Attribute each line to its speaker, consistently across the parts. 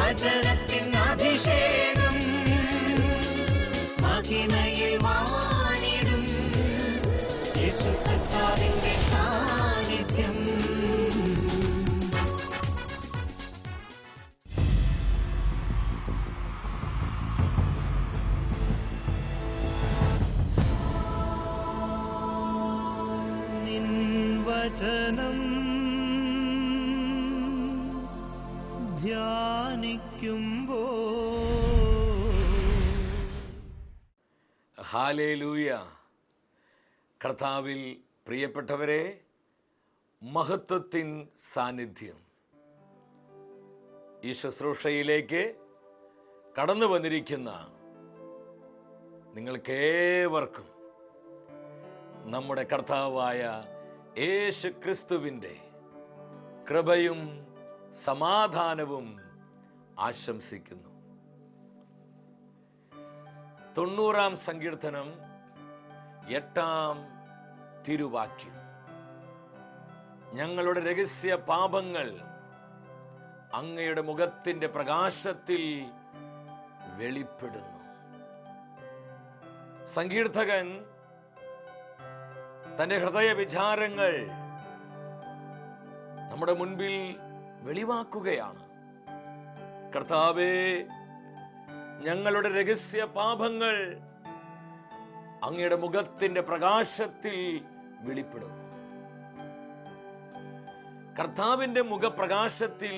Speaker 1: വചനത്തിൻ അഭിഷേകം മഹിമയിൽ വാണിടും യേശു കർത്താവിന്റെ സാന്നിധ്യം. നിൻ വചനം ധ്യാനിക്കുമ്പോ
Speaker 2: ഹല്ലേലൂയ. കർത്താവിൽ പ്രിയപ്പെട്ടവരെ, മഹത്വത്തിൻ സാന്നിധ്യം ഈ ശുശ്രൂഷയിലേക്ക് കടന്നു വന്നിരിക്കുന്ന നിങ്ങൾക്കേവർക്കും നമ്മുടെ കർത്താവായ യേശു ക്രിസ്തുവിൻ്റെ കൃപയും സമാധാനവും ആശംസിക്കുന്നു. 90-ാം സങ്കീർത്തനം 8-ാം തിരുവാക്യം, ഞങ്ങളുടെ രഹസ്യ പാപങ്ങൾ അങ്ങയുടെ മുഖത്തിന്റെ പ്രകാശത്തിൽ വെളിപ്പെടുന്നു. സങ്കീർത്തകൻ തന്റെ ഹൃദയ വിചാരങ്ങൾ നമ്മുടെ മുൻപിൽ വെളിവാക്കുകയാണ്. കർത്താവേ, ഞങ്ങളുടെ രഹസ്യ പാപങ്ങൾ അങ്ങയുടെ മുഖത്തിന്റെ പ്രകാശത്തിൽ വെളിപ്പെടുന്നു. കർത്താവിന്റെ മുഖപ്രകാശത്തിൽ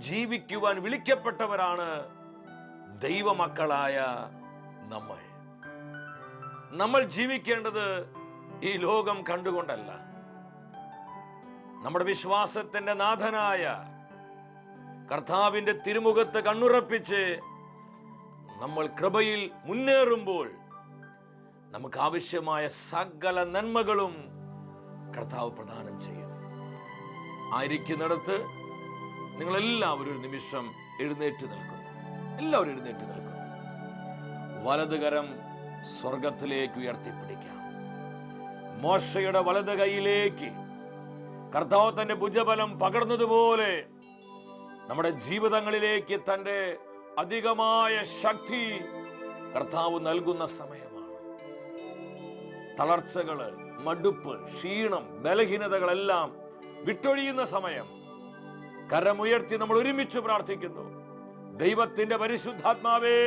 Speaker 2: ജീവിക്കുവാൻ വിളിക്കപ്പെട്ടവരാണ് ദൈവമക്കളായ നമ്മൾ. നമ്മൾ ജീവിക്കേണ്ടത് ഈ ലോകം കണ്ടുകൊണ്ടല്ല, നമ്മുടെ വിശ്വാസത്തിന്റെ നാഥനായ കർത്താവിന്റെ തിരുമുഖത്ത് കണ്ണുറപ്പിച്ച് നമ്മൾ കൃപയിൽ മുന്നേറുമ്പോൾ നമുക്ക് ആവശ്യമായ സകല നന്മകളും കർത്താവ് പ്രദാനം ചെയ്യും. ആയിരിക്കുന്നിടത്ത് നിങ്ങളെല്ലാവരും ഒരു നിമിഷം എഴുന്നേറ്റ് നിൽക്കുന്നു. എല്ലാവരും എഴുന്നേറ്റ് നിൽക്കുന്നു. വലതുകരം സ്വർഗത്തിലേക്ക് ഉയർത്തിപ്പിടിക്കാം. മോശയുടെ വലത് കൈയിലേക്ക് കർത്താവ് തന്റെ ഭുജബലം പകർന്നതുപോലെ നമ്മുടെ ജീവിതങ്ങളിലേക്ക് തന്റെ അധികമായ ശക്തി കർത്താവ് നൽകുന്ന സമയമാണ്. തളർച്ചകള്, മടുപ്പ്, ക്ഷീണം, ബലഹീനതകളെല്ലാം വിട്ടൊഴിയുന്ന സമയം. കരമുയർത്തി നമ്മൾ ഒരുമിച്ച് പ്രാർത്ഥിക്കുന്നു. ദൈവത്തിന്റെ പരിശുദ്ധാത്മാവേ,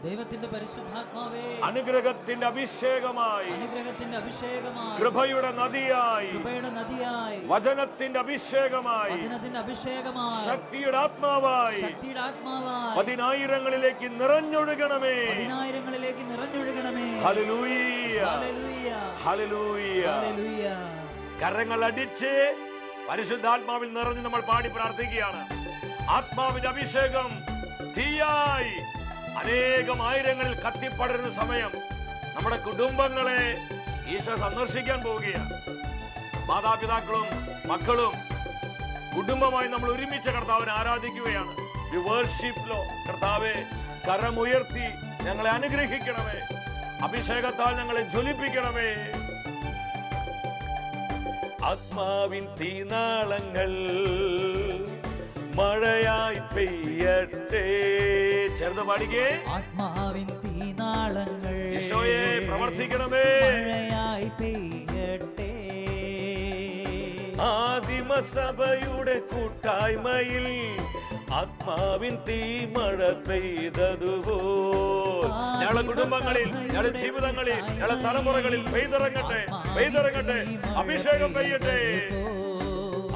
Speaker 1: ദൈവത്തിന്റെ പരിശുദ്ധാത്മാവേ,
Speaker 2: അനുഗ്രഹത്തിന്റെ അഭിഷേകമായി,
Speaker 1: അനുഗ്രഹത്തിന്റെ അഭിഷേകമായി,
Speaker 2: കൃപയുടെ നദിയായി,
Speaker 1: കൃപയുടെ നദിയായി,
Speaker 2: വചനത്തിന്റെ അഭിഷേകമായി,
Speaker 1: വചനത്തിന്റെ അഭിഷേകമായി,
Speaker 2: ശക്തിയുടെ ആത്മാവായി,
Speaker 1: ശക്തിയുടെ ആത്മാവായി
Speaker 2: പതിനായിരങ്ങളിലേക്ക് നിറഞ്ഞൊഴുകണമേ,
Speaker 1: പതിനായിരങ്ങളിലേക്ക് നിറഞ്ഞൊഴുകണമേ.
Speaker 2: Hallelujah,
Speaker 1: hallelujah,
Speaker 2: hallelujah.
Speaker 1: ഹല്ലേലൂയ.
Speaker 2: കരങ്ങൾ അടിച്ച് പരിശുദ്ധാത്മാവിൽ നിറഞ്ഞ് നമ്മൾ പാടി പ്രാർത്ഥിക്കുകയാണ്. ആത്മാവിന്റെ അഭിഷേകം തീയായി അനേകം ആയിരങ്ങളിൽ കത്തിപ്പടരുന്ന സമയം നമ്മുടെ കുടുംബങ്ങളെ ഈശോ സന്ദർശിക്കാൻ പോവുകയാണ്. മാതാപിതാക്കളും മക്കളും കുടുംബമായി നമ്മൾ ഒരുമിച്ച് കർത്താവിനെ ആരാധിക്കുകയാണ്. We worship Lord. കർത്താവേ, കരമുയർത്തി ഞങ്ങളെ അനുഗ്രഹിക്കണമേ, അഭിഷേകത്താൽ ഞങ്ങളെ ജ്വലിപ്പിക്കണമേ. ആത്മാവിൻ തീനാളങ്ങൾ മഴയായി പെയ്യട്ടെ. ചേർന്ന് പാടിക്കേ.
Speaker 1: ആത്മാവിൻ തീനാളങ്ങൾ
Speaker 2: ഈശോയെ പ്രവർത്തിക്കണമേ,
Speaker 1: മഴയായി പെയ്യട്ടെ.
Speaker 2: ആദിമസഭയുടെ കൂട്ടായ്മയിൽ ആത്മാവിൻ തീമഴ പെയ്തതുപോൽ ഞങ്ങളുടെ കുടുംബങ്ങളിൽ, ഞങ്ങളുടെ ജീവിതങ്ങളിൽ, ഞങ്ങളുടെ തലമുറകളിൽ പെയ്തിറങ്ങട്ടെ, പെയ്തിറങ്ങട്ടെ, അഭിഷേകം പെയ്യട്ടെ.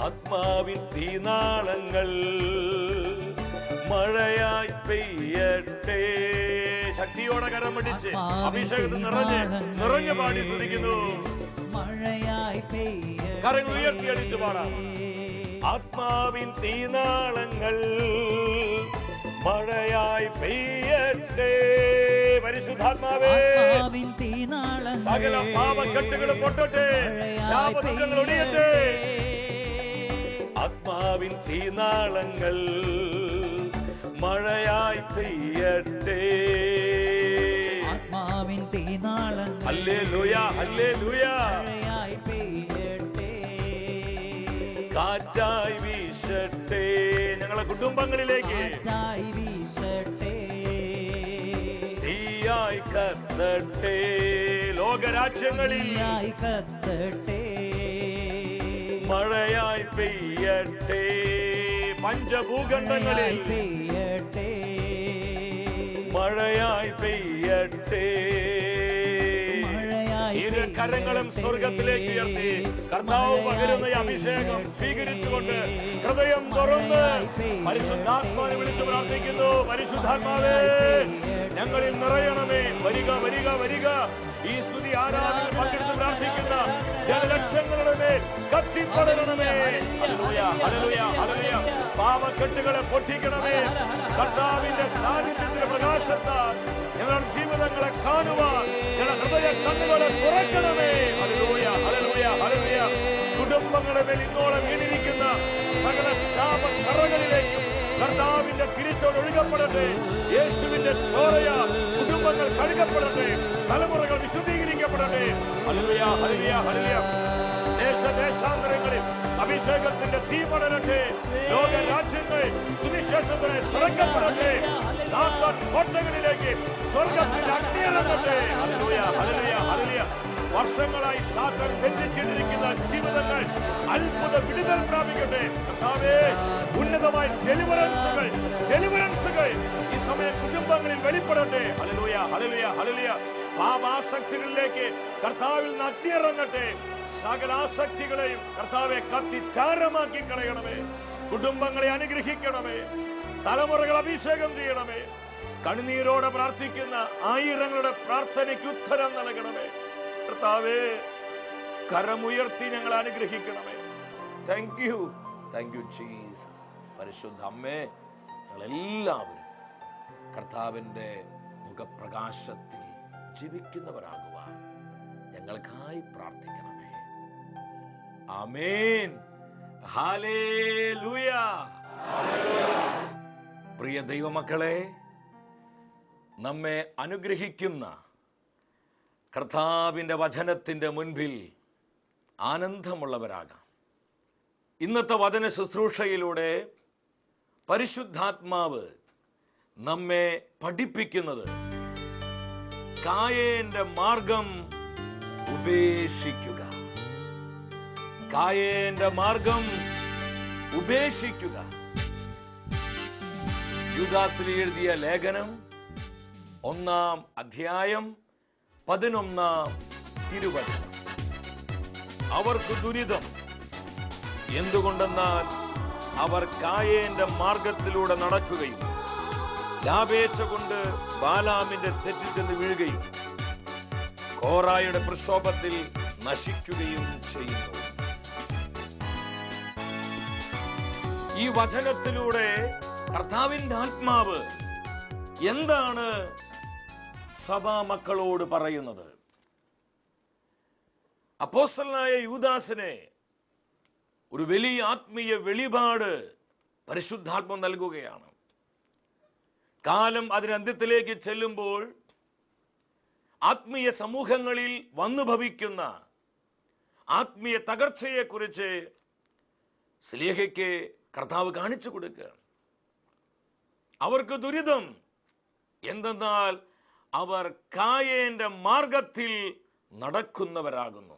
Speaker 2: ആത്മാവിൻ തീനാളങ്ങൾ മഴയായി പെയ്യട്ടെ. ശക്തിയോടെ കരം പിടിച്ച് അഭിഷേകത്തിൽ നിറഞ്ഞ് പാടി സ്തുതിക്കുന്നു.
Speaker 1: മഴയായി പെയ്യട്ടെ.
Speaker 2: കരങ്ങൾ ഉയർത്തി അടിച്ചു പാടാം. ആത്മാവിൻ തീനാളങ്ങൾ മഴയായി പെയ്യട്ടെ. പരിശുദ്ധാത്മാവേ, സകല പാപക്കെട്ടുകൾ പൊട്ടട്ടെ, ശാപദുഃഖങ്ങൾ ഒടിയട്ടെ. ആത്മാവിൻ തീനാളങ്ങൾ മഴയായി പെയ്യട്ടെ.
Speaker 1: ആത്മാവിൻ തീനാളങ്ങൾ
Speaker 2: ഹല്ലേലൂയ, ഹല്ലേലൂയ.
Speaker 1: മഴയായി പെയ്യട്ടെ.
Speaker 2: കാറ്റായി വീശട്ടെ. ഞങ്ങളെ കുടുംബങ്ങളിലേക്ക്
Speaker 1: കാറ്റായി വീശട്ടെ,
Speaker 2: തീയായി കത്തട്ടെ. ലോകരാജ്യങ്ങളിൽ
Speaker 1: തീയായി കത്തട്ടെ,
Speaker 2: മഴയായി പെയ്യട്ടെ. പഞ്ചഭൂഖണ്ഡങ്ങളിൽ
Speaker 1: പെയ്യട്ടെ,
Speaker 2: മഴയായി പെയ്യട്ടെ. ഇരു കരങ്ങളും സ്വർഗത്തിലേക്ക് ഉയർത്തി കർത്താവ് പകരുന്ന ഈ അഭിഷേകം സ്വീകരിച്ചുകൊണ്ട് ഹൃദയം തുറന്ന് പരിശുദ്ധാത്മാവിനെ വിളിച്ചു പ്രാർത്ഥിക്കുന്നു. പരിശുദ്ധാത്മാവേ, ഞങ്ങളിൽ നിറയണമേ. വരിക വരിക വരിക. ഈ സ്തുതി ആരാധന പങ്കെടുത്ത് പ്രാർത്ഥിക്കുന്ന ജനലക്ഷങ്ങളുടെ മേൽ കത്തിപ്പടരണമേ. Hallelujah, hallelujah, hallelujah. പാപക്കെട്ടുകളെ പൊട്ടിക്കണമേ. കർത്താവിന്റെ സാന്നിധ്യത്തിന്റെ പ്രകാശത്താൽ ഞങ്ങളുടെ ജീവിതങ്ങളെ കാണുവാൻ ഞങ്ങളുടെ ഹൃദയ കണ്ണുകളെ തുറക്കണമേ. Hallelujah, hallelujah, hallelujah. കുടുംബങ്ങളുടെ മേൽ ഇന്നോളം വീണിരിക്കുന്ന സകല ശാപക്കറകളിലേക്കും കർത്താവിന്റെ തിരിച്ചോട് ഒഴുകപ്പെടട്ടെ. യേശുവിന്റെ ചോരയാൽ കുടുംബങ്ങൾ കഴുകപ്പെടട്ടെ. തലമുറകൾ വിശുദ്ധീകരിക്കപ്പെടട്ടെ. Hallelujah, hallelujah, hallelujah. ദേശദേശാന്തരങ്ങളിൽ അഭിഷേകത്തിന്റെ തീ പടരട്ടെ. ലോക രാജ്യങ്ങൾ സുവിശേഷത്തിനെ തുറക്കപ്പെടട്ടെ. സാത്താൻ കോട്ടകളിലേക്ക് സ്വർഗത്തിന്റെ അഗ്നിയിറങ്ങട്ടെ. Hallelujah, hallelujah, hallelujah. വർഷങ്ങളായി സാത്താൻ ബന്ധിച്ചിട്ടിരിക്കുന്ന ജീവിതങ്ങൾ അത്ഭുത വിടുതൽ പ്രാപിക്കട്ടെ. കർത്താവേ, ഉന്നതമായ ഡെലിവറൻസുകൾ ഈ സമയം കുടുംബങ്ങളിൽ വെളിപ്പെടട്ടെ. Hallelujah, hallelujah, hallelujah. പാപാസക്തികളിലേക്ക് കർത്താവിൽ നിന്ന് അഗ്നിയിറങ്ങട്ടെ. സകലാസക്തികളെയും കർത്താവെ കത്തിച്ചാരമാക്കി കളയണമേ. കുടുംബങ്ങളെ അനുഗ്രഹിക്കണമേ. തലമുറകൾ അഭിഷേകം ചെയ്യണമേ. കണ്ണുനീരോടെ പ്രാർത്ഥിക്കുന്ന ആയിരങ്ങളുടെ പ്രാർത്ഥനയ്ക്ക് ഉത്തരം നൽകണമേ. കർത്താവേ, കരമുയർത്തി ഞങ്ങൾ അനുഗ്രഹിക്കണമേ. Thank you Jesus. പരിശുദ്ധ അമ്മേ, ഞങ്ങളെല്ലാവരും കർത്താവിൻ്റെ മുഖപ്രകാശത്തിൽ ജീവിക്കുന്നവരാകുവാൻ ഞങ്ങൾക്കായി പ്രാർത്ഥിക്കണമേ. ആമേൻ. ഹല്ലേലൂയ. പ്രിയ ദൈവമക്കളെ, നമ്മെ അനുഗ്രഹിക്കുന്ന കർത്താവിൻ്റെ വചനത്തിൻ്റെ മുൻപിൽ ആനന്ദമുള്ളവരാകാം. ഇന്നത്തെ വചന ശുശ്രൂഷയിലൂടെ പരിശുദ്ധാത്മാവ് നമ്മെ പഠിപ്പിക്കുന്നത് കായേന്റെ മാർഗം ഉപേക്ഷിക്കുക. കായേന്റെ മാർഗം ഉപേക്ഷിക്കുക. യൂദാസിന് എഴുതിയ ലേഖനം 1-ാം അധ്യായം 11-ാം തിരുവചനം. അവർക്ക് ദുരിതം. എന്തുകൊണ്ടെന്നാൽ അവർ കായേന്റെ മാർഗത്തിലൂടെ നടക്കുകയും ലാഭേച്ഛ കൊണ്ട് ബാലാമിന്റെ തെറ്റിൽ ചെന്ന് വീഴുകയും കോറായുടെ പ്രക്ഷോഭത്തിൽ നശിക്കുകയും ചെയ്യുന്നു. ഈ വചനത്തിലൂടെ കർത്താവിന്റെ ആത്മാവ് എന്താണ് സഭാ മക്കളോട് പറയുന്നത്? അപ്പോസ്തലനായ യൂദാസിനെ ഒരു വലിയ ആത്മീയ വെളിപാട് പരിശുദ്ധാത്മ നൽകുകയാണ്. കാലം അതിന് അന്ത്യത്തിലേക്ക് ചെല്ലുമ്പോൾ ആത്മീയ സമൂഹങ്ങളിൽ വന്നു ഭവിക്കുന്ന ആത്മീയ തകർച്ചയെക്കുറിച്ച് സ്ലീഹയ്ക്ക് കർത്താവ് കാണിച്ചു കൊടുക്കുക. അവർക്ക് ദുരിതം. എന്തെന്നാൽ അവർ കായേന്റെ മാർഗത്തിൽ നടക്കുന്നവരാകുന്നു.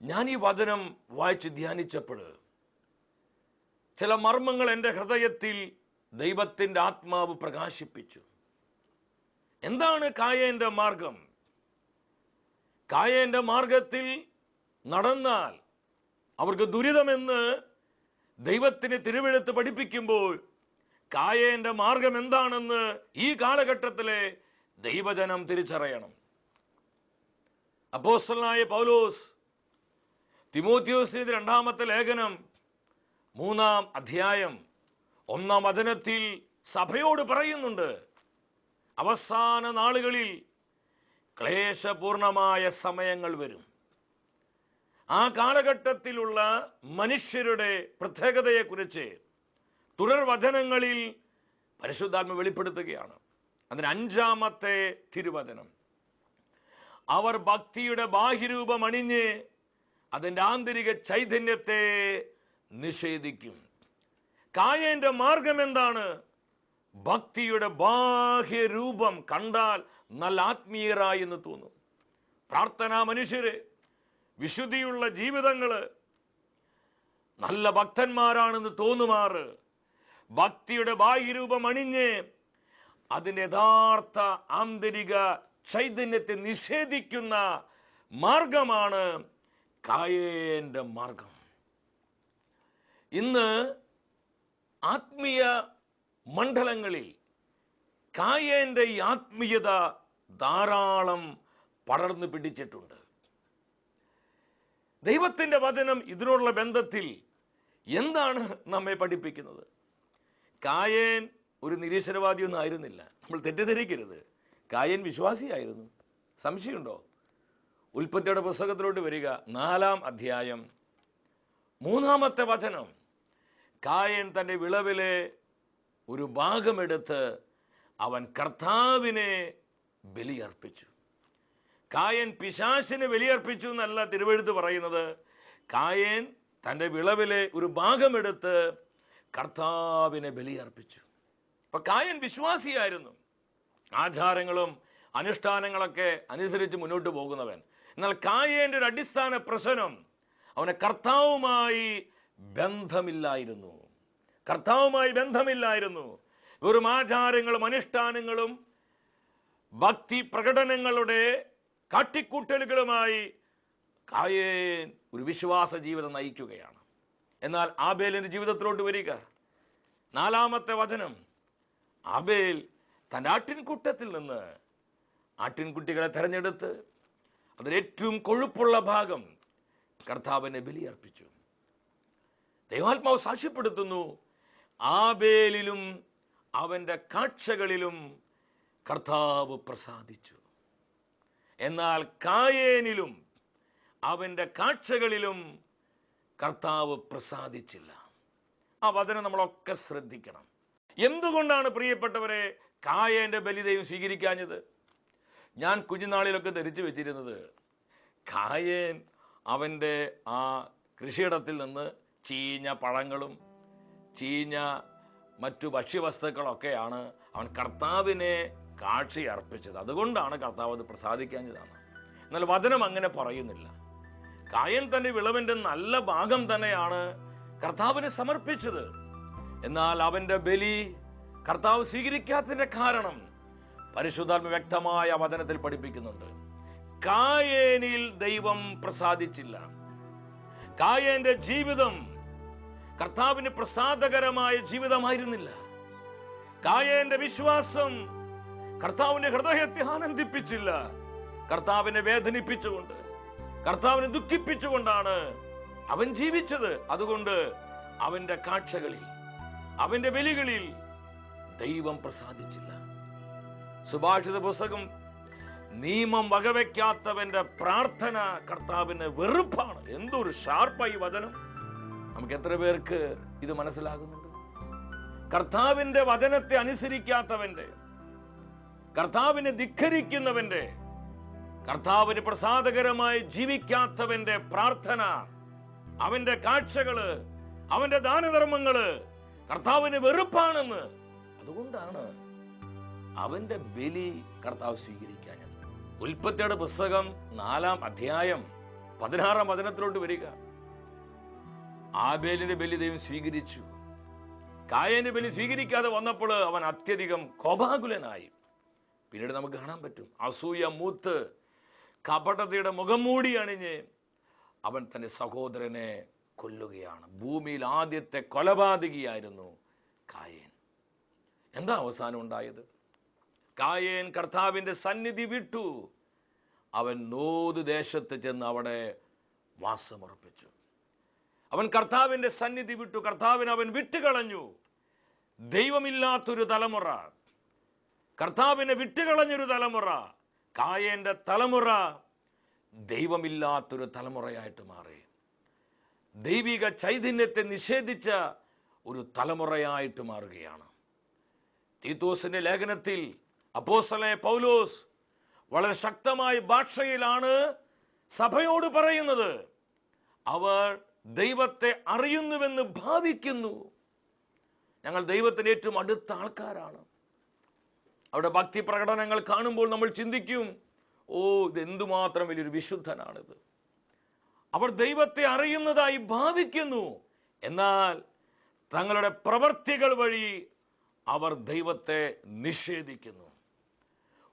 Speaker 2: ഞാൻ ഈ വചനം വായിച്ച് ധ്യാനിച്ചപ്പോൾ ചില മർമ്മങ്ങൾ എൻ്റെ ഹൃദയത്തിൽ ദൈവത്തിൻ്റെ ആത്മാവ് പ്രകാശിപ്പിച്ചു. എന്താണ് കായേന്റെ മാർഗം? കായേന്റെ മാർഗത്തിൽ നടന്നാൽ അവർക്ക് ദുരിതമെന്ന് ദൈവത്തിന് തിരുവെഴുത്ത് പഠിപ്പിക്കുമ്പോൾ കായേന്റെ മാർഗം എന്താണെന്ന് ഈ കാലഘട്ടത്തിലെ ദൈവജനം തിരിച്ചറിയണം. അപ്പോസ്തലനായ പൗലോസ് തിമോഥെയോസിന് 2-ാമത്തെ ലേഖനം 3-ാം അധ്യായം 1-ാം വചനത്തിൽ സഭയോട് പറയുന്നുണ്ട്, അവസാന നാളുകളിൽ ക്ലേശപൂർണമായ സമയങ്ങൾ വരും. ആ കാലഘട്ടത്തിലുള്ള മനുഷ്യരുടെ പ്രത്യേകതയെക്കുറിച്ച് തുടർ വചനങ്ങളിൽ പരിശുദ്ധാത്മ വെളിപ്പെടുത്തുകയാണ്. അതിന് 5-ാമത്തെ തിരുവചനം, അവർ ഭക്തിയുടെ ബാഹ്യരൂപം അണിഞ്ഞ് അതിൻ്റെ ആന്തരിക ചൈതന്യത്തെ നിഷേധിക്കും. കായേന്റെ മാർഗം എന്താണ്? ഭക്തിയുടെ ബാഹ്യരൂപം കണ്ടാൽ നല്ല ആത്മീയരായി എന്ന് തോന്നും. പ്രാർത്ഥനാ മനുഷ്യര്, വിശുദ്ധിയുള്ള ജീവിതങ്ങള്, നല്ല ഭക്തന്മാരാണെന്ന് തോന്നുമാറ് ഭക്തിയുടെ ബാഹ്യരൂപം അണിഞ്ഞ് അതിൻ്റെ യഥാർത്ഥ ആന്തരിക ചൈതന്യത്തെ നിഷേധിക്കുന്ന മാർഗമാണ് കായേന്റെ മാർഗം. ഇന്ന് ആത്മീയ മണ്ഡലങ്ങളിൽ കായേന്റെ ഈ ആത്മീയത ധാരാളം പടർന്നു പിടിച്ചിട്ടുണ്ട്. ദൈവത്തിൻ്റെ വചനം ഇതിനോടുള്ള ബന്ധത്തിൽ എന്താണ് നമ്മെ പഠിപ്പിക്കുന്നത്? കായേൻ ഒരു നിരീശ്വരവാദിയൊന്നും ആയിരുന്നില്ല. നമ്മൾ തെറ്റിദ്ധരിക്കരുത്. കായേൻ വിശ്വാസിയായിരുന്നു. സംശയമുണ്ടോ? ഉൽപ്പത്തിയുടെ പുസ്തകത്തിലോട്ട് വരിക, 4-ാം അധ്യായം 3-ാമത്തെ വചനം. കായേൻ തൻ്റെ വിളവിലെ ഒരു ഭാഗമെടുത്ത് അവൻ കർത്താവിനെ ബലിയർപ്പിച്ചു. കായേൻ പിശാചിന് ബലിയർപ്പിച്ചു എന്നല്ല തിരുവെഴുത്ത് പറയുന്നത്. കായേൻ തൻ്റെ വിളവിലെ ഒരു ഭാഗമെടുത്ത് കർത്താവിനെ ബലിയർപ്പിച്ചു. അപ്പൊ കായേൻ വിശ്വാസിയായിരുന്നു. ആചാരങ്ങളും അനുഷ്ഠാനങ്ങളൊക്കെ അനുസരിച്ച് മുന്നോട്ട് പോകുന്നവൻ. എന്നാൽ കായേന്റെ ഒരു അടിസ്ഥാന പ്രശ്നം അവന് കർത്താവുമായി ബന്ധമില്ലായിരുന്നു. വെറും ആചാരങ്ങളും അനുഷ്ഠാനങ്ങളും ഭക്തി പ്രകടനങ്ങളുടെ കാട്ടിക്കൂട്ടലുകളുമായി കായേൻ ഒരു വിശ്വാസ ജീവിതം നയിക്കുകയാണ്. എന്നാൽ ആബേലിന്റെ ജീവിതത്തിലോട്ട് വരിക, 4-ാമത്തെ വചനം. ആബേൽ തൻ്റെ ആട്ടിൻകൂട്ടത്തിൽ നിന്ന് ആട്ടിൻകുട്ടികളെ തെരഞ്ഞെടുത്ത് അതിലേറ്റവും കൊഴുപ്പുള്ള ഭാഗം കർത്താവിനെ ബലിയർപ്പിച്ചു. ദൈവാത്മാവ് സാക്ഷ്യപ്പെടുത്തുന്നു, ആബേലിലും അവൻ്റെ കാഴ്ചകളിലും കർത്താവ് പ്രസാദിച്ചു. എന്നാൽ കായേനിലും അവൻ്റെ കാഴ്ചകളിലും കർത്താവ് പ്രസാദിച്ചില്ല. ആ വചനം നമ്മളൊക്കെ ശ്രദ്ധിക്കണം. എന്തുകൊണ്ടാണ് പ്രിയപ്പെട്ടവരെ കായേന്റെ ബലി ദൈവം സ്വീകരിക്കാഞ്ഞത്? ഞാൻ കുഞ്ഞുനാളിലൊക്കെ ധരിച്ചു വെച്ചിരുന്നത് കായേൻ അവൻ്റെ ആ കൃഷിയിടത്തിൽ നിന്ന് ചീഞ്ഞ പഴങ്ങളും ചീഞ്ഞ മറ്റു ഭക്ഷ്യവസ്തുക്കളൊക്കെയാണ് അവൻ കർത്താവിനെ കാഴ്ച അർപ്പിച്ചത്. അതുകൊണ്ടാണ് കർത്താവ് അത് പ്രസാദിക്കാഞ്ഞതാണ്. എന്നാൽ വചനം അങ്ങനെ പറയുന്നില്ല. കായേൻ തൻ്റെ വിളവിൻ്റെ നല്ല ഭാഗം തന്നെയാണ് കർത്താവിന് സമർപ്പിച്ചത്. എന്നാൽ അവൻ്റെ ബലി കർത്താവ് സ്വീകരിക്കാത്തതിൻ്റെ കാരണം പരിശുദ്ധാത്മ വ്യക്തമായ വചനത്തിൽ പഠിപ്പിക്കുന്നുണ്ട്. കായേനിൽ ദൈവം പ്രസാദിച്ചില്ല. കായേന്റെ ജീവിതം കർത്താവിന് പ്രസാദകരമായ ജീവിതമായിരുന്നില്ല. കായേന്റെ വിശ്വാസം കർത്താവിന്റെ ഹൃദയത്തെ ആനന്ദിപ്പിച്ചില്ല. കർത്താവിനെ വേദനിപ്പിച്ചുകൊണ്ട്, കർത്താവിനെ ദുഃഖിപ്പിച്ചുകൊണ്ടാണ് അവൻ ജീവിച്ചത്. അതുകൊണ്ട് അവന്റെ കാഴ്ചകളിൽ, അവന്റെ ബലികളിൽ ദൈവം പ്രസാദിച്ചില്ല. സുഭാഷിത പുസ്തകം, നിയമം വകവെക്കാത്തവന്റെ പ്രാർത്ഥന കർത്താവിന് വെറുപ്പാണ്. എന്തൊരു ഷാർപ്പായി വചനം! നമുക്ക് എത്ര പേർക്ക് ഇത് മനസ്സിലാകുന്നുണ്ട്? കർത്താവിന്റെ വചനത്തെ അനുസരിക്കാത്തവന്റെ, കർത്താവിനെ ധിക്കരിക്കുന്നവന്റെ, കർത്താവിന് പ്രസാദകരമായി ജീവിക്കാത്തവന്റെ പ്രാർത്ഥന, അവന്റെ കാഴ്ചകള്, അവന്റെ ദാനധർമ്മങ്ങള് കർത്താവിന് വെറുപ്പാണെന്ന്. അതുകൊണ്ടാണ് അവന്റെ ബലി കർത്താവ് സ്വീകരിക്കാഞ്ഞത്. ഉൽപ്പത്തിയുടെ പുസ്തകം 4-ാം അധ്യായം 16-ാം വചനത്തിലോട്ട് വരിക. ആബേലിന്റെ ബലി ദൈവം സ്വീകരിച്ചു. കായേന്റെ ബലി സ്വീകരിക്കാതെ വന്നപ്പോൾ അവൻ അത്യധികം കോപാകുലനായി. പിന്നീട് നമുക്ക് കാണാൻ പറ്റും, അസൂയ മൂത്ത് കപടതയുടെ മുഖം മൂടി അണിഞ്ഞ് അവൻ തന്റെ സഹോദരനെ കൊല്ലുകയാണ്. ഭൂമിയിൽ ആദ്യത്തെ കൊലപാതകിയായിരുന്നു കായേൻ. എന്താ അവസാനം ഉണ്ടായത്? കായേൻ കർത്താവിന്റെ സന്നിധി വിട്ടു. അവൻ നോദ് ദേശത്ത് ചെന്ന് അവിടെ വാസമുറപ്പിച്ചു. അവൻ കർത്താവിന്റെ സന്നിധി വിട്ടു. കർത്താവിനെ അവൻ വിട്ടുകളഞ്ഞു. ദൈവമില്ലാത്തൊരു തലമുറ, കർത്താവിനെ വിട്ടുകളഞ്ഞൊരു തലമുറ, കായേന്റെ തലമുറ ദൈവമില്ലാത്തൊരു തലമുറയായിട്ട് മാറി. ദൈവിക ചൈതന്യത്തെ നിഷേധിച്ച ഒരു തലമുറയായിട്ട് മാറുകയാണ്. തീത്തോസിന്റെ ലേഖനത്തിൽ അപ്പോസ്തലനായ പൗലോസ് വളരെ ശക്തമായ ഭാഷയിലാണ് സഭയോട് പറയുന്നത്. അവർ ദൈവത്തെ അറിയുന്നുവെന്ന് ഭാവിക്കുന്നു. ഞങ്ങൾ ദൈവത്തിന് ഏറ്റവും അടുത്ത ആൾക്കാരാണ്. അവിടെ ഭക്തി പ്രകടനങ്ങൾ കാണുമ്പോൾ നമ്മൾ ചിന്തിക്കും, ഓ, ഇത് എന്തുമാത്രം വലിയൊരു വിശുദ്ധനാണിത്. അവർ ദൈവത്തെ അറിയുന്നതായി ഭാവിക്കുന്നു, എന്നാൽ തങ്ങളുടെ പ്രവർത്തികൾ വഴി അവർ ദൈവത്തെ നിഷേധിക്കുന്നു.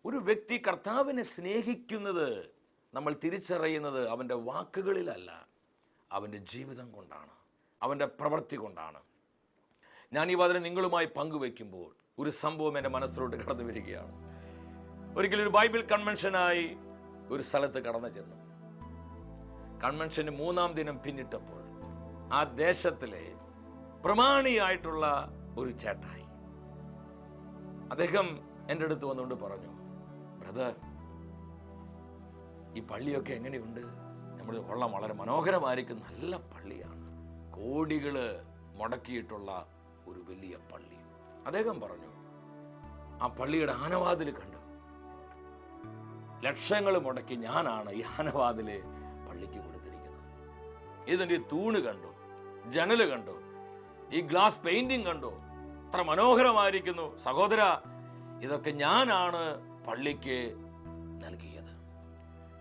Speaker 2: ഒരു വ്യക്തി കർത്താവിനെ സ്നേഹിക്കുന്നത് നമ്മൾ തിരിച്ചറിയുന്നത് അവൻ്റെ വാക്കുകളിലല്ല, അവൻ്റെ ജീവിതം കൊണ്ടാണ്, അവൻ്റെ പ്രവൃത്തി കൊണ്ടാണ്. ഞാൻ ഈ വാദന നിങ്ങളുമായി പങ്കുവെക്കുമ്പോൾ ഒരു സംഭവം എൻ്റെ മനസ്സിലോട്ട് കടന്നു വരികയാണ്. ഒരിക്കലും ഒരു ബൈബിൾ കൺവെൻഷനായി ഒരു സ്ഥലത്ത് കടന്നു ചെന്നു. കൺവെൻഷന് 3-ാം ദിനം പിന്നിട്ടപ്പോൾ ആ ദേശത്തിലെ പ്രമാണിയായിട്ടുള്ള ഒരു ചേട്ടായി, അദ്ദേഹം എൻ്റെ അടുത്ത് വന്നുകൊണ്ട് പറഞ്ഞു, ബ്രദർ, ഈ പള്ളിയൊക്കെ എങ്ങനെയുണ്ട്? നമ്മൾ കൊള്ളാം, വളരെ മനോഹരമായിരിക്കും, നല്ല പള്ളിയാണ്, കോടികൾ മുടക്കിയിട്ടുള്ള ഒരു വലിയ പള്ളി. അദ്ദേഹം പറഞ്ഞു, ആ പള്ളിയുടെ ആനവാതിൽ കണ്ടു, ലക്ഷങ്ങൾ മുടക്കി ഞാനാണ് ഈ ആനവാതില് പള്ളിക്ക് കൊടുത്തിരിക്കുന്നത്. ഇതിൻ്റെ തൂണ് കണ്ടു, ജനല് കണ്ടു, ഈ ഗ്ലാസ് പെയിന്റിങ് കണ്ടു, അത്ര മനോഹരമായിരിക്കുന്നു. സഹോദര, ഇതൊക്കെ ഞാനാണ് പള്ളിക്ക് നൽകിയത്.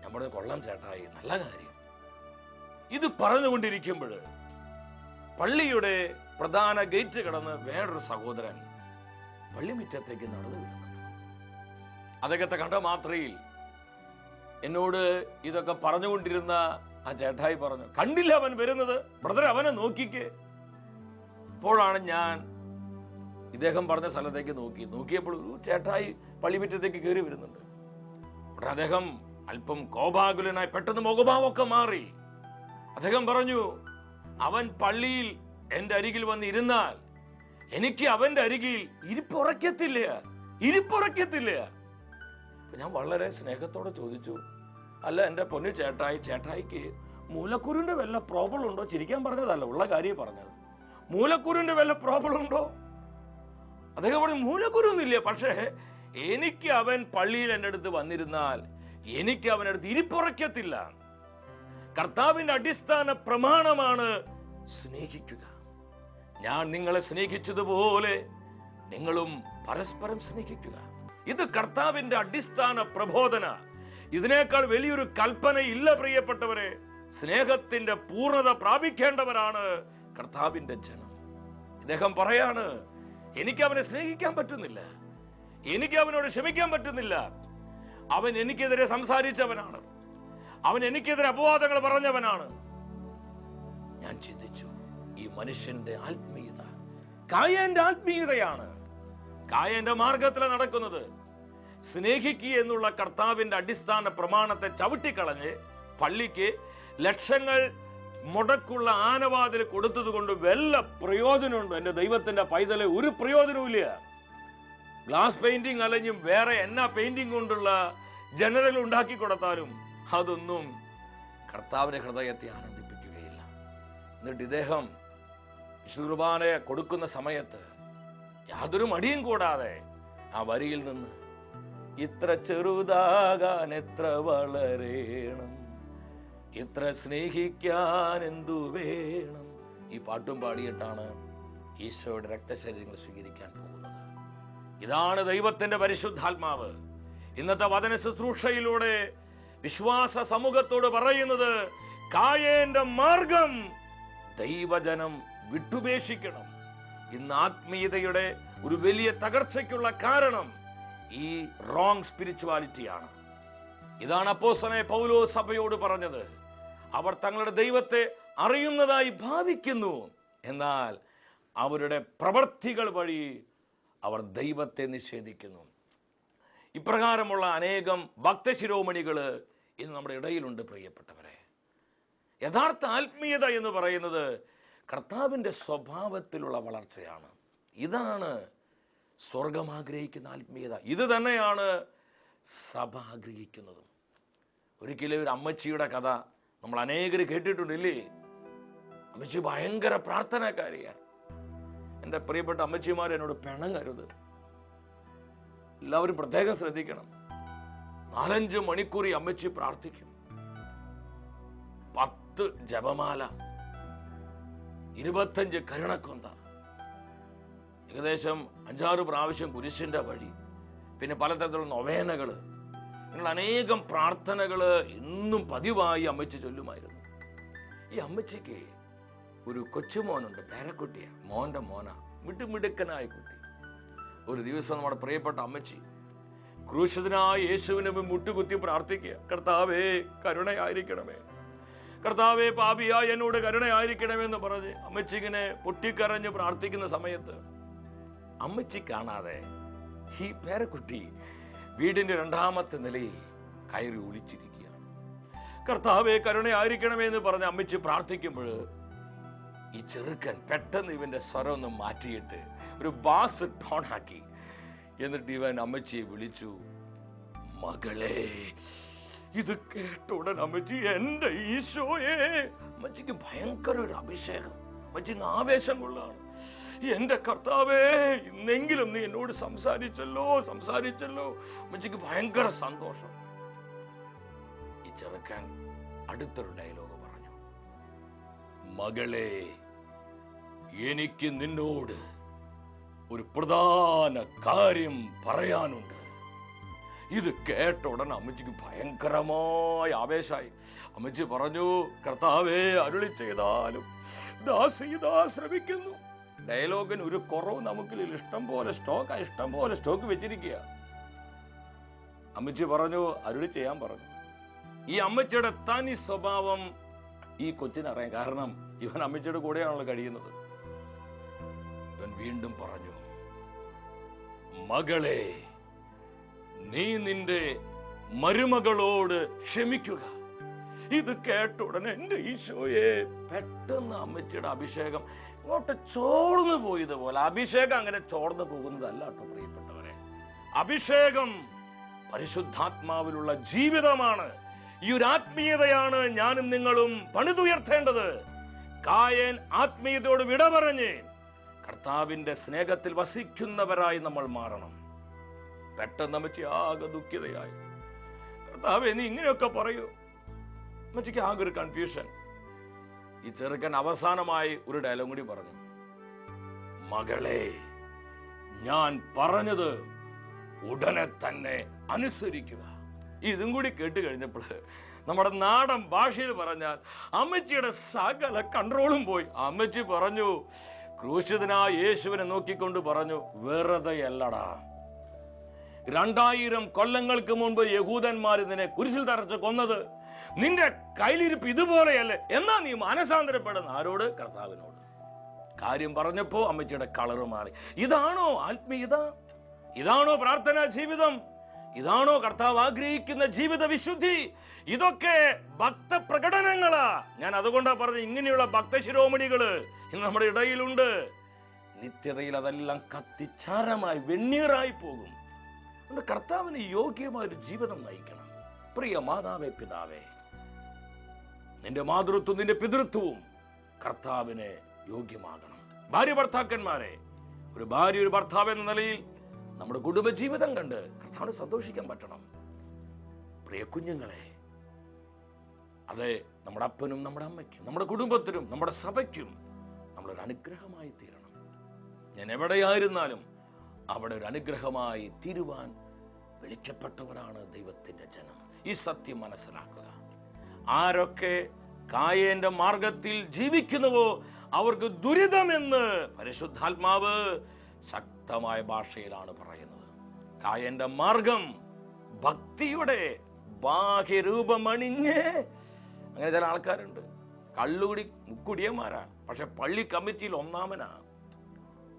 Speaker 2: നമ്മുടെ കൊള്ളാം ചേട്ടായി, നല്ല കാര്യം. ഇത് പറഞ്ഞുകൊണ്ടിരിക്കുമ്പോൾ പള്ളിയുടെ പ്രധാന ഗേറ്റ് കടന്ന് വേറൊരു സഹോദരൻ പള്ളിമുറ്റത്തേക്ക് നടന്നു വരുന്നുണ്ട്. അദ്ദേഹത്തെ കണ്ട മാത്രയിൽ എന്നോട് ഇതൊക്കെ പറഞ്ഞുകൊണ്ടിരുന്ന ആ ചേട്ടായി പറഞ്ഞു, കണ്ടില്ല അവൻ വരുന്നത്, ബ്രദർ അവനെ നോക്കിക്കേ. അപ്പോഴാണ് ഞാൻ ഇദ്ദേഹം പറഞ്ഞ സ്ഥലത്തേക്ക് നോക്കിയപ്പോൾ ഒരു ചേട്ടായി പള്ളിമുറ്റത്തേക്ക് കയറി വരുന്നുണ്ട്. ഉടനെ അദ്ദേഹം അല്പം കോപാകുലനായി പെട്ടെന്ന് മുഖഭാവമൊക്കെ മാറി. അദ്ദേഹം പറഞ്ഞു, അവൻ പള്ളിയിൽ എൻ്റെ അരികിൽ വന്ന് ഇരുന്നാൽ എനിക്ക് അവൻ്റെ അരികിൽ ഇരിപ്പുറയ്ക്കത്തില്ല. ഞാൻ വളരെ സ്നേഹത്തോടെ ചോദിച്ചു, അല്ല എൻ്റെ പൊന്നു ചേട്ടായിക്ക് മൂലക്കുരുവിൻ്റെ വല്ല പ്രോബ്ലം ഉണ്ടോ? ചിരിക്കാൻ പറഞ്ഞതല്ല, ഉള്ള കാര്യം പറഞ്ഞത്. മൂലക്കുരുവിൻ്റെ വല്ല പ്രോബ്ലം ഉണ്ടോ? അദ്ദേഹം പറഞ്ഞു, മൂലക്കുരുവൊന്നുമില്ല, പക്ഷേ എനിക്ക് അവൻ പള്ളിയിൽ എൻ്റെ അടുത്ത് വന്നിരുന്നാൽ എനിക്ക് അവൻ്റെ അടുത്ത് ഇരിപ്പുറയ്ക്കത്തില്ല. കർത്താവിൻ്റെ അടിസ്ഥാന പ്രമാണമാണ് സ്നേഹിക്കുക. ഞാൻ നിങ്ങളെ സ്നേഹിച്ചതുപോലെ നിങ്ങളും പരസ്പരം സ്നേഹിക്കുക. ഇത് കർത്താവിൻ്റെ അടിസ്ഥാന പ്രബോധന. ഇതിനേക്കാൾ വലിയൊരു കൽപ്പന ഇല്ല പ്രിയപ്പെട്ടവരെ. സ്നേഹത്തിന്റെ പൂർണ്ണത പ്രാപിക്കേണ്ടവരാണ് കർത്താവിൻ്റെ ജനം. ഇദ്ദേഹം പറയാണ്, എനിക്ക് അവനെ സ്നേഹിക്കാൻ പറ്റുന്നില്ല, എനിക്ക് അവനോട് ക്ഷമിക്കാൻ പറ്റുന്നില്ല. അവൻ എനിക്കെതിരെ സംസാരിച്ചവനാണ്, അവൻ എനിക്കെതിരെ അപവാദങ്ങൾ പറഞ്ഞവനാണ്. ഞാൻ ചിന്തിച്ചു, ഈ മനുഷ്യന്റെ ആത്മീയത കായന്റെ ആത്മീയതയാണ്. കായന്റെ മാർഗത്തിൽ നടക്കുന്നത്. സ്നേഹിക്കുക എന്നുള്ള കർത്താവിന്റെ അടിസ്ഥാന പ്രമാണത്തെ ചവിട്ടിക്കളഞ്ഞ് പള്ളിക്ക് ലക്ഷങ്ങൾ മുടക്കുള്ള ആനവാതിൽ കൊടുത്തത് കൊണ്ട് വല്ല പ്രയോജനമുണ്ടോ? എന്റെ ദൈവത്തിന്റെ പൈതലെ, ഒരു പ്രയോജനവുമില്ല. ഗ്ലാസ് പെയിന്റിംഗ് അല്ലെങ്കിൽ വേറെ എന്നാ പെയിന്റിംഗ് കൊണ്ടുള്ള ജനറൽ ഉണ്ടാക്കി കൊടുത്താലും അതൊന്നും കർത്താവിന്റെ ഹൃദയത്തെ ആനന്ദിപ്പിക്കുകയില്ല. എന്നിട്ട് ഇദ്ദേഹം കുർബാന കൊടുക്കുന്ന സമയത്ത് യാതൊരു മടിയും കൂടാതെ ആ വരിയിൽ നിന്ന്, ഇത്ര ചെറുതാകാൻ എത്ര വളരേണം, ഇത്ര സ്നേഹിക്കാൻ എന്തു വേണം, ഈ പാട്ടും പാടിയിട്ടാണ് ഈശോയുടെ രക്തശരീരങ്ങൾ സ്വീകരിക്കാൻ പോകുന്നത്. ഇതാണ് ദൈവത്തിന്റെ പരിശുദ്ധാത്മാവ്. ഇന്നത്തെ വചന ശുശ്രൂഷയിലൂടെ വിശ്വാസ സമൂഹത്തോട് പറയുന്നത്, കായേന്റെ മാർഗം ദൈവജനം വിട്ടുപേക്ഷിക്കണം. ഇന്ന് ആത്മീയതയുടെ ഒരു വലിയ തകർച്ചയ്ക്കുള്ള കാരണം ഈ റോങ് സ്പിരിച്വാലിറ്റിയാണ്. ഇതാണ് അപ്പോസ്തലനായ പൗലോസ് സഭയോട് പറഞ്ഞത്. അവർ തങ്ങളുടെ ദൈവത്തെ അറിയുന്നതായി ഭാവിക്കുന്നു, എന്നാൽ അവരുടെ പ്രവൃത്തികൾ വഴി അവർ ദൈവത്തെ നിഷേധിക്കുന്നു. ഇപ്രകാരമുള്ള അനേകം ഭക്തശിരോമണികൾ ഇന്ന് നമ്മുടെ ഇടയിലുണ്ട് പ്രിയപ്പെട്ടവരെ. യഥാർത്ഥ ആത്മീയത എന്ന് പറയുന്നത് കർത്താവിൻ്റെ സ്വഭാവത്തിലുള്ള വളർച്ചയാണ്. ഇതാണ് സ്വർഗം ആഗ്രഹിക്കുന്ന ആത്മീയത. ഇത് തന്നെയാണ് സഭ ആഗ്രഹിക്കുന്നതും. ഒരിക്കലും ഒരു അമ്മച്ചിയുടെ കഥ നമ്മൾ അനേകർ കേട്ടിട്ടുണ്ടില്ലേ? അമ്മച്ചി ഭയങ്കര പ്രാർത്ഥനാക്കാരിയാണ്. എൻ്റെ പ്രിയപ്പെട്ട അമ്മച്ചിമാർ എന്നോട് പിണങ്ങരുത്, എല്ലാവരും പ്രത്യേകം ശ്രദ്ധിക്കണം. 4-5 മണിക്കൂർ ഈ അമ്മച്ചി പ്രാർത്ഥിക്കും. 10 ജപമാല, 25 കരുണക്കൊന്ത, ഏകദേശം 5-6 പ്രാവശ്യം കുരിശിൻ്റെ വഴി, പിന്നെ പലതരത്തിലുള്ള നൊവേനകൾ, ഇങ്ങനെ അനേകം പ്രാർത്ഥനകൾ എന്നും പതിവായി അമ്മച്ചി ചൊല്ലുമായിരുന്നു. ഈ അമ്മച്ചിക്ക് ഒരു കൊച്ചുമോനുണ്ട്, പേരക്കുട്ടിയാ, മോൻ്റെ മോനാ, മിടുക്കനായ കുട്ടി. ഒരു ദിവസം നമ്മുടെ പ്രിയപ്പെട്ട അമ്മച്ചി ക്രൂശിതനായ യേശുവിനെ മുട്ടുകുത്തി പ്രാർത്ഥിക്കുക, കർത്താവേ കരുണയായിരിക്കണമേ, കർത്താവേ പാപിയായ എന്നോട് കരുണയായിരിക്കണമെന്ന് പറഞ്ഞ് അമ്മച്ചി ഇങ്ങനെ പൊട്ടിക്കരഞ്ഞ് പ്രാർത്ഥിക്കുന്ന സമയത്ത് അമ്മച്ചി കാണാതെ ഈ പേരക്കുട്ടി വീടിന്റെ 2ാമത്തെ നിലയിൽ കയറി ഒളിച്ചിരിക്കുകയാണ്. കർത്താവേ കരുണയായിരിക്കണമേ എന്ന് പറഞ്ഞ് അമ്മച്ചി പ്രാർത്ഥിക്കുമ്പോൾ ഈ ചെറുക്കൻ പെട്ടെന്ന് ഇവന്റെ സ്വരം ഒന്ന് മാറ്റിയിട്ട് ഒരു ബാസ് ടോണാക്കി. എന്നിട്ട് ഇവൻ അമ്മച്ചിയെ വിളിച്ചു, മകളെ. ഇത് കേട്ട ഉടൻ അമ്മച്ചി, എന്റെ ഈശോയെ. അമ്മച്ചിക്ക് ഭയങ്കര ഒരു അഭിഷേകം, അമ്മച്ചി ആവേശം കൊള്ളാണ്. എന്റെ കർത്താവേ, ഇന്നെങ്കിലും നീ എന്നോട് സംസാരിച്ചല്ലോ. അമ്മച്ചിക്ക് ഭയങ്കര സന്തോഷം. ഈ ചെറുക്കൻ അടുത്തൊരു ഡയലോഗ് പറഞ്ഞു, മകളെ, എനിക്ക് നിന്നോട് ഒരു പ്രധാന കാര്യം പറയാനുണ്ട്. ഇത് കേട്ട ഉടനെ അമ്മച്ചിക്ക് ഭയങ്കരമായ ആവേശമായി. അമ്മച്ചി പറഞ്ഞു, കർത്താവേ അരുളി ചെയ്താലും ദാസിതാ ശ്രമിക്കുന്നു. ഡയലോഗിന് ഒരു കുറവ് നമുക്കില്ല, ഇഷ്ടം പോലെ സ്റ്റോക്ക് വെച്ചിരിക്കുക. അമ്മച്ചി പറഞ്ഞു, അരുളി ചെയ്യാൻ പറഞ്ഞു. ഈ അമ്മച്ചിയുടെ തനി സ്വഭാവം ഈ കൊച്ചിനറിയാം, കാരണം ഇവൻ അമ്മച്ചിയുടെ കൂടെയാണല്ലോ കഴിയുന്നത്. ഇവൻ വീണ്ടും പറഞ്ഞു, മകളെ, നീ നിന്റെ മരുമകളോട് ക്ഷമിക്കുക. ഇത് കേട്ട ഉടനെ എന്റെ ഈശോയെ, പെട്ടെന്ന് അമ്മച്ചിയുടെ അഭിഷേകം ഇങ്ങോട്ട് ചോർന്നു പോയതുപോലെ. അഭിഷേകം അങ്ങനെ ചോർന്നു പോകുന്നതല്ല കേട്ടോ പ്രിയപ്പെട്ടവരെ. അഭിഷേകം പരിശുദ്ധാത്മാവിലുള്ള ജീവിതമാണ്. ഈ ഒരു ആത്മീയതയാണ് ഞാനും നിങ്ങളും പണിതുയർത്തേണ്ടത്. കായൻ ആത്മീയതയോട് വിട പറഞ്ഞ് കർത്താവിന്റെ സ്നേഹത്തിൽ വസിക്കുന്നവരായി നമ്മൾ മാറണം. പെട്ടെന്ന് അമ്മച്ചി ആകെ ദുഃഖിതയായി. കർത്താവേ, നീ ഇങ്ങനെയൊക്കെ പറയൂ. അമ്മച്ചിക്ക് ആകെ ഒരു കൺഫ്യൂഷൻ. ഈ ചെറുക്കൻ അവസാനമായി ഒരു ഡയലോഗ് കൂടി പറഞ്ഞു, മകളെ, ഞാൻ പറഞ്ഞത് ഉടനെ തന്നെ അനുസരിക്കുക. ഇതും കൂടി കേട്ട് കഴിഞ്ഞപ്പോൾ നമ്മുടെ നാടൻ ഭാഷയിൽ പറഞ്ഞാൽ അമ്മച്ചിയുടെ സകല കൺട്രോളും പോയി. അമ്മച്ചി പറഞ്ഞു, ക്രൂശിതനായ യേശുവിനെ നോക്കിക്കൊണ്ട് പറഞ്ഞു, വെറുതെ അല്ലടാ, 2000 കൊല്ലങ്ങൾക്ക് മുൻപ് യഹൂദന്മാർ നിന്നെ കുരിശിൽ തറച്ച് കൊന്നത്. നിന്റെ കയ്യിലിരിപ്പ് ഇതുപോലെയല്ലേ, എന്നാ നീ മാനസാന്തരപ്പെടുന്ന ആരോട്? കർത്താവിനോട്. കാര്യം പറഞ്ഞപ്പോ അമ്മച്ചിയുടെ കളറ് മാറി. ഇതാണോ ആത്മീയത? ഇതാണോ പ്രാർത്ഥനാ ജീവിതം? ഇതാണോ കർത്താവ് ആഗ്രഹിക്കുന്ന ജീവിത വിശുദ്ധി? ഇതൊക്കെ ഭക്ത പ്രകടനങ്ങളാ. ഞാൻ അതുകൊണ്ടാ പറഞ്ഞത്, ഇങ്ങനെയുള്ള ഭക്തശിരോമണികള് ഇന്ന് നമ്മുടെ ഇടയിലുണ്ട്. നിത്യതയിൽ അതെല്ലാം കത്തിച്ചാരമായി വെണ്ണീറായി പോകും. അതുകൊണ്ട് കർത്താവിന് യോഗ്യമായ ഒരു ജീവിതം നയിക്കണം. പ്രിയ മാതാവേ, പിതാവേ, നിന്റെ മാതൃത്വം നിന്റെ പിതൃത്വവും കർത്താവിന് യോഗ്യമാകണം. ഭാര്യ ഭർത്താക്കന്മാരെ, ഒരു ഭാര്യ ഒരു ഭർത്താവ് എന്ന നിലയിൽ നമ്മുടെ കുടുംബജീവിതം കണ്ട് കർത്താവിന് സന്തോഷിക്കാൻ പറ്റണം. പ്രിയ കുഞ്ഞുങ്ങളെ, അതെ, നമ്മുടെ അപ്പനും നമ്മുടെ അമ്മയ്ക്കും നമ്മുടെ കുടുംബത്തിനും നമ്മുടെ സഭയ്ക്കും നമ്മളൊരു അനുഗ്രഹമായി തീരണം. ഞാൻ എവിടെയായിരുന്നാലും അവിടെ ഒരു അനുഗ്രഹമായി തീരുവാൻ വിളിക്കപ്പെട്ടവരാണ് ദൈവത്തിന്റെ ജനം. ഈ സത്യം മനസ്സിലാക്കുക. ആരൊക്കെ കായേന്റെ മാർഗത്തിൽ ജീവിക്കുന്നുവോ അവർക്ക് ദുരിതമെന്ന് പരിശുദ്ധാത്മാവ് ശക്തമായ ഭാഷയിലാണ് പറയുന്നത്. കായേന്റെ മാർഗം ഭക്തിയുടെ ബാഹ്യരൂപമണിഞ്ഞ്, അങ്ങനെ ചില ആൾക്കാരുണ്ട്, കള്ളുകുടി മുക്കുടിയന്മാരാ, പക്ഷെ പള്ളി കമ്മിറ്റിയിൽ ഒന്നാമനാ.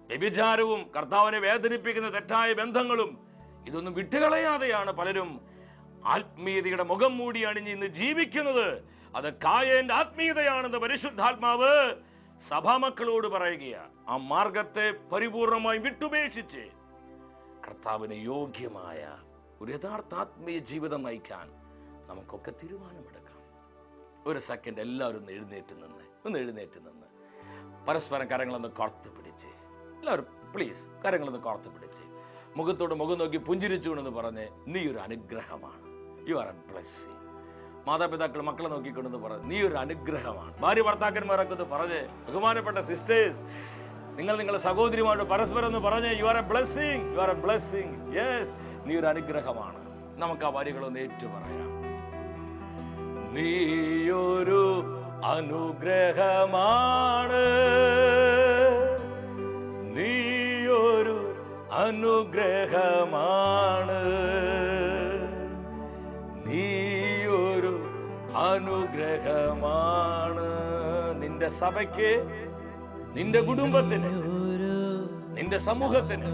Speaker 2: വ്യഭിചാരവും കർത്താവിനെ വേദനിപ്പിക്കുന്ന തെറ്റായ ബന്ധങ്ങളും ഇതൊന്നും വിട്ടുകളയാതെയാണ് പലരും ആത്മീയതയുടെ മുഖം മൂടി അണിഞ്ഞ് ഇന്ന് ജീവിക്കുന്നത്. അത് കായേന്റെ ആത്മീയതയാണെന്ന് പരിശുദ്ധാത്മാവ് സഭാമക്കളോട് പറയുകയാണ്. ആ മാർഗത്തെ പരിപൂർണമായി വിട്ടുപേക്ഷിച്ച് കർത്താവിന് യോഗ്യമായ ഒരു യഥാർത്ഥ ആത്മീയ ജീവിതം നയിക്കാൻ നമുക്കൊക്കെ തീരുമാനമെടുക്കാം. ഒരു സെക്കൻഡ് എല്ലാവരും ഒന്ന് എഴുന്നേറ്റ് നിന്ന് പരസ്പരം കരങ്ങളൊന്ന് കോർത്ത് പിടിച്ച്, എല്ലാവരും പ്ലീസ് കരങ്ങളൊന്ന് കോർത്ത് പിടിച്ച് മുഖത്തോട് മുഖം നോക്കി പുഞ്ചിരിച്ചുകൊണ്ടെന്ന് പറഞ്ഞ്, നീ ഒരു അനുഗ്രഹമാണ്, യു ആർ എ ബ്ലെസ്സിംഗ്. മാതാപിതാക്കൾ മക്കളെ നോക്കിക്കൊണ്ടെന്ന് പറഞ്ഞ്, നീ ഒരു അനുഗ്രഹമാണ്. ഭാര്യ ഭർത്താക്കന്മാരൊക്കെ ഒന്ന് പറഞ്ഞ്, ബഹുമാനപ്പെട്ട സിസ്റ്റേഴ്സ്, നിങ്ങൾ നിങ്ങളുടെ സഹോദരിമാരോട് പരസ്പരം ഒന്ന് പറഞ്ഞേ, you are A blessing, you are A blessing. Yes, നീ ഒരു അനുഗ്രഹമാണ്. നമുക്ക് ആ വരികളൊന്ന് ഏറ്റു പറയാം. നീയൊരു അനുഗ്രഹമാണ്, നീയൊരു അനുഗ്രഹമാണ്, നീയൊരു അനുഗ്രഹമാണ്. നിന്റെ സഭയ്ക്ക്, നിന്റെ കുടുംബത്തിന്, നിന്റെ സമൂഹത്തിന്,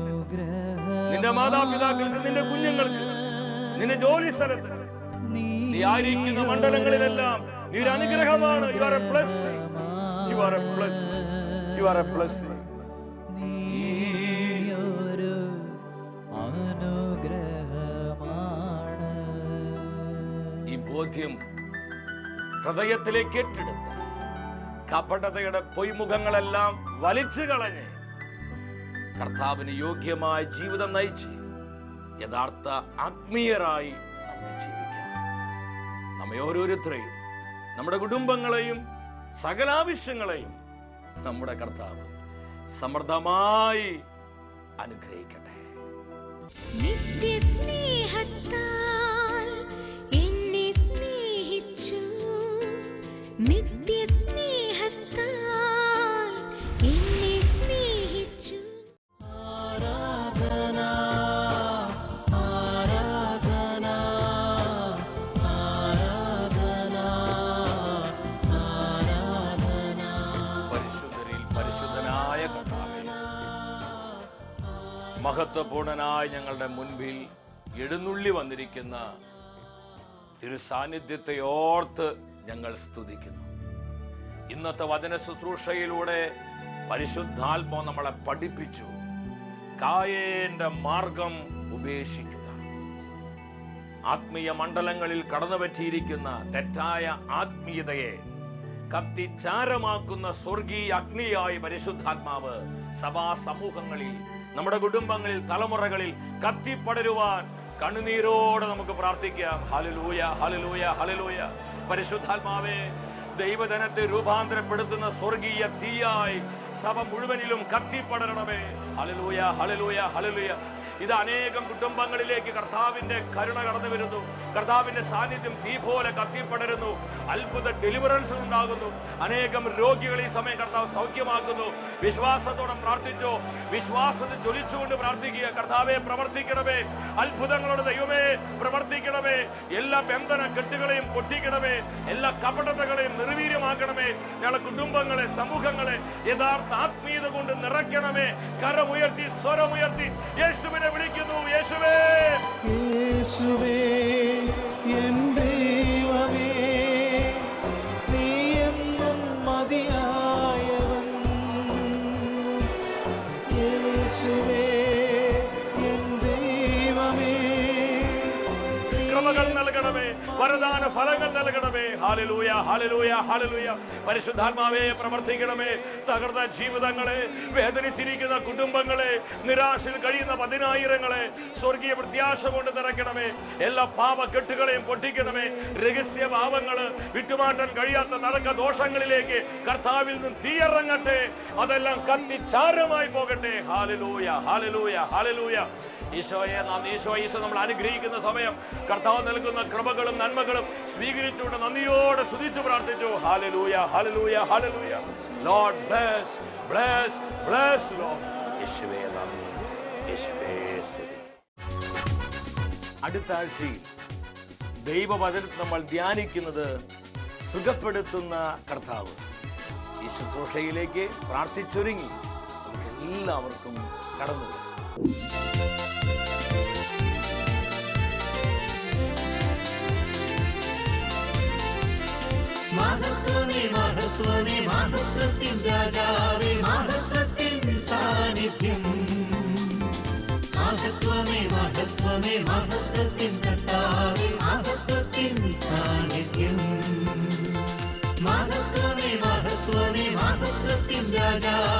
Speaker 2: നിന്റെ മാതാപിതാക്കൾക്ക്, നിന്റെ കുഞ്ഞുങ്ങൾക്ക്, നിന്റെ ജോലി സ്ഥലത്ത്, നീ ആയിരിക്കുന്ന മണ്ഡലങ്ങളിലെല്ലാം നീ ഒരു അനുഗ്രഹമാണ്. You are A blessing, you are A blessing, you are A blessing. ഈ ബോധ്യം ഹൃദയത്തിലേക്ക് ഏറ്റെടുത്ത് കപടതയുടെ പൊയ്മുഖങ്ങളെല്ലാം വലിച്ചു കളഞ്ഞ് കർത്താവിന് യോഗ്യമായ ജീവിതം നയിച്ച് യഥാർത്ഥ ആത്മീയരായി നമ്മെ ജീവിക്കാം. നമ്മെ ഓരോരുത്തരെയും, നമ്മുടെ കുടുംബങ്ങളെയും സകല ആവശ്യങ്ങളെയും നമ്മുടെ കർത്താവ് സമൃദ്ധമായി അനുഗ്രഹിക്കട്ടെ.
Speaker 3: നിത്യസ്നേഹത്താൽ എന്നെ സ്നേഹിച്ചു, നിത്യസ്നേഹത്താൽ എന്നെ സ്നേഹിച്ചു.
Speaker 1: ആരാധന, ആരാധന, ആരാധന, ആരാധന.
Speaker 2: പരിശുദ്ധരിൽ പരിശുദ്ധനായ കർത്താവേ, മഹത്വപൂർണനായി ഞങ്ങളുടെ മുൻപിൽ എഴുന്നള്ളി വന്നിരിക്കുന്ന തിരുസാന്നിധ്യത്തെ ഓർത്ത് ഞങ്ങൾ സ്തുതിക്കുന്നു. ഇന്നത്തെ വചന ശുശ്രൂഷയിലൂടെ പരിശുദ്ധാത്മാവ് നമ്മളെ പഠിപ്പിച്ചു, കായേന്റെ മാർഗം ഉപേക്ഷിക്കുക. ആത്മീയ മണ്ഡലങ്ങളിൽ കടന്നുപറ്റിയിരിക്കുന്ന തെറ്റായ ആത്മീയതയെ കത്തിച്ചാരമാക്കുന്ന സ്വർഗീയ അഗ്നിയായി പരിശുദ്ധാത്മാവ് സഭാ സമൂഹങ്ങളിൽ, നമ്മുടെ കുടുംബങ്ങളിൽ, തലമുറകളിൽ കത്തിപ്പടരുവാൻ കണ്ണുനീരോടെ നമുക്ക് പ്രാർത്ഥിക്കാം. Hallelujah, hallelujah, hallelujah. പരിശുദ്ധാത്മാവേ, ദൈവജനത്തെ രൂപാന്തരപ്പെടുത്തുന്ന സ്വർഗീയ തീയായി സഭ മുഴുവനിലും കത്തിപ്പടരണമേ. Hallelujah, hallelujah, hallelujah. ഇത് അനേകം കുടുംബങ്ങളിലേക്ക് കർത്താവിന്റെ കരുണ കടന്നു വരുന്നു. കർത്താവിന്റെ സാന്നിധ്യം തീ പോലെ കത്തിപ്പടരുന്നു. അത്ഭുത ഡെലിവറൻസ് ഉണ്ടാകുന്നു. അനേകം രോഗികൾ ഈ സമയം കർത്താവ് സൗഖ്യമാക്കുന്നു. വിശ്വാസത്തോടെ പ്രാർത്ഥിച്ചോ, വിശ്വാസത്തിൽ ജ്വലിച്ചുകൊണ്ട് പ്രാർത്ഥിക്കുക. കർത്താവെ പ്രവർത്തിക്കണമേ, അത്ഭുതങ്ങളുടെ ദൈവമേ പ്രവർത്തിക്കണമേ. എല്ലാ ബന്ധന കെട്ടുകളെയും പൊട്ടിക്കണമേ, എല്ലാ കപടതകളെയും നിർവീര്യമാക്കണമേ. ഞങ്ങളുടെ കുടുംബങ്ങളെ, സമൂഹങ്ങളെ യഥാർത്ഥ ആത്മീയത കൊണ്ട് നിറയ്ക്കണമേ. കരമുയർത്തി, സ്വരമുയർത്തി യേശുവിനെ വിളിക്കുന്നു. യേശുവേ,
Speaker 1: യേശുവേ എൻ ദൈവമേ, നീ എന്നും മതിയായവൻ. യേശുവേ എൻ ദൈവമേ,
Speaker 2: കൃപകൾ നൽകണമേ, വരദാന ഫലങ്ങൾ നൽകണമേ. Hallelujah, hallelujah, hallelujah. പരിശുദ്ധാത്മാവേ പ്രവർത്തിക്കണമേ. തകർന്ന ജീവിതങ്ങളെ, വേദനിച്ചിരിക്കുന്ന കുടുംബങ്ങളെ, നിരാശയിൽ കഴിയുന്ന പതിനായിരങ്ങളെ സ്വർഗീയ പ്രത്യാശ കൊണ്ട് നിറയ്ക്കണമേ. എല്ലാ പാപക്കെട്ടുകളെയും പൊട്ടിക്കണമേ. രഹസ്യ പാപങ്ങള്, വിട്ടുമാറ്റാൻ കഴിയാത്ത നടക്ക ദോഷങ്ങളിലേക്ക് കർത്താവിൽ നിന്ന് തീയിറങ്ങട്ടെ. അതെല്ലാം കത്തിച്ചാരമായി പോകട്ടെ. Hallelujah, hallelujah, hallelujah. ഈശോയെ ഈശോ നമ്മൾ അനുഗ്രഹിക്കുന്ന സമയം കർത്താവ് നൽകുന്ന കൃപകളും നന്മകളും സ്വീകരിച്ചുകൊണ്ട് നന്ദിയോടെ സ്തുതിച്ചു പ്രാർത്ഥിച്ചു. Hallelujah, hallelujah, hallelujah. Lord bless, bless, bless Lord. യേശുവേ നന്ദി, യേശുവേ സ്തുതി. അടുത്ത ആഴ്ചയിൽ ദൈവവചനം നമ്മൾ ധ്യാനിക്കുന്നത് സുഖപ്പെടുത്തുന്ന കർത്താവ്. ഈ ശുശ്രൂഷയിലേക്ക് പ്രാർത്ഥിച്ചൊരുങ്ങി നമുക്ക് എല്ലാവർക്കും കടന്നു വരാം.
Speaker 4: മഹത്വമേ, മഹത്വമേ, മഹത്വത്തിൻ രാജാവേ, മഹത്വത്തിൻ സാന്നിധ്യം. മഹത്വമേ, മഹത്വമേ, മഹത്വത്തിൻ കർത്താവേ, മഹത്വത്തിൻ സാന്നിധ്യം. മഹത്വമേ, മഹത്വമേ, മഹത്വത്തിൻ രാജാവേ.